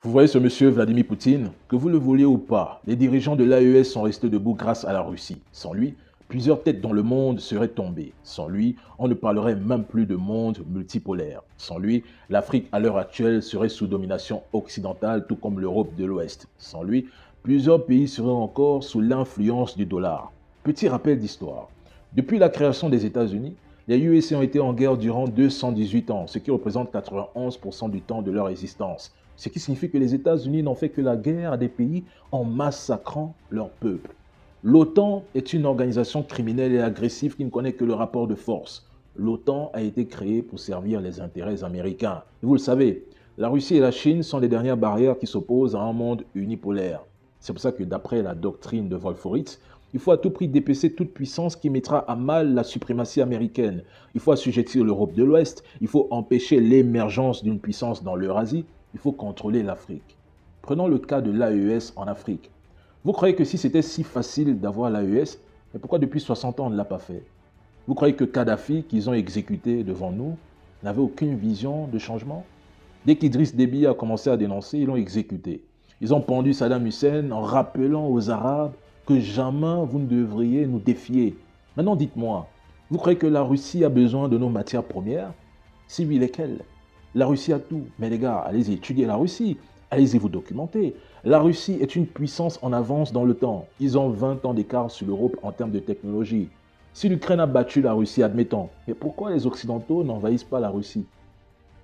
Vous voyez ce monsieur Vladimir Poutine, que vous le vouliez ou pas, les dirigeants de l'AES sont restés debout grâce à la Russie. Sans lui, plusieurs têtes dans le monde seraient tombées. Sans lui, on ne parlerait même plus de monde multipolaire. Sans lui, l'Afrique à l'heure actuelle serait sous domination occidentale, tout comme l'Europe de l'Ouest. Sans lui, plusieurs pays seraient encore sous l'influence du dollar. Petit rappel d'histoire. Depuis la création des États-Unis, les USA ont été en guerre durant 218 ans, ce qui représente 91% du temps de leur existence. Ce qui signifie que les États-Unis n'ont fait que la guerre à des pays en massacrant leur peuple. L'OTAN est une organisation criminelle et agressive qui ne connaît que le rapport de force. L'OTAN a été créée pour servir les intérêts américains. Et vous le savez, la Russie et la Chine sont les dernières barrières qui s'opposent à un monde unipolaire. C'est pour ça que d'après la doctrine de Wolfowitz, il faut à tout prix dépecer toute puissance qui mettra à mal la suprématie américaine. Il faut assujettir l'Europe de l'Ouest, il faut empêcher l'émergence d'une puissance dans l'Eurasie, il faut contrôler l'Afrique. Prenons le cas de l'AES en Afrique. Vous croyez que si c'était si facile d'avoir l'AES, mais pourquoi depuis 60 ans on ne l'a pas fait? Vous croyez que Kadhafi, qu'ils ont exécuté devant nous, n'avait aucune vision de changement? Dès qu'Idriss Déby a commencé à dénoncer, ils l'ont exécuté. Ils ont pendu Saddam Hussein en rappelant aux Arabes que jamais vous ne devriez nous défier. Maintenant, dites-moi, vous croyez que la Russie a besoin de nos matières premières? Si oui, lesquelles? La Russie a tout. Mais les gars, allez-y étudier la Russie. Allez-y vous documenter. La Russie est une puissance en avance dans le temps. Ils ont 20 ans d'écart sur l'Europe en termes de technologie. Si l'Ukraine a battu la Russie, admettons, mais pourquoi les Occidentaux n'envahissent pas la Russie?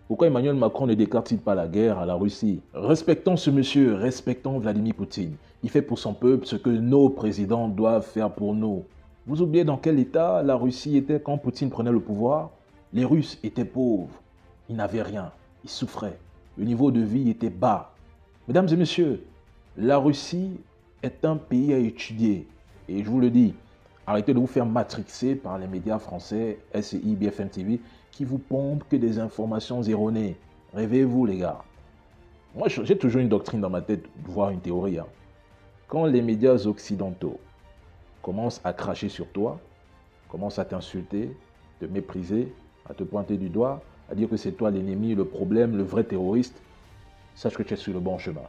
Pourquoi Emmanuel Macron ne déclare-t-il pas la guerre à la Russie? Respectons ce monsieur, respectons Vladimir Poutine. Il fait pour son peuple ce que nos présidents doivent faire pour nous. Vous oubliez dans quel état la Russie était quand Poutine prenait le pouvoir? Les Russes étaient pauvres. Ils n'avaient rien. Ils souffraient. Le niveau de vie était bas. Mesdames et messieurs, la Russie est un pays à étudier. Et je vous le dis, arrêtez de vous faire matrixer par les médias français, SCI, BFM TV, qui vous pompent que des informations erronées. Réveillez-vous, les gars. Moi, j'ai toujours une doctrine dans ma tête, voire une théorie. Quand les médias occidentaux commencent à cracher sur toi, commencent à t'insulter, te mépriser, à te pointer du doigt, à dire que c'est toi l'ennemi, le problème, le vrai terroriste, sache que tu es sur le bon chemin.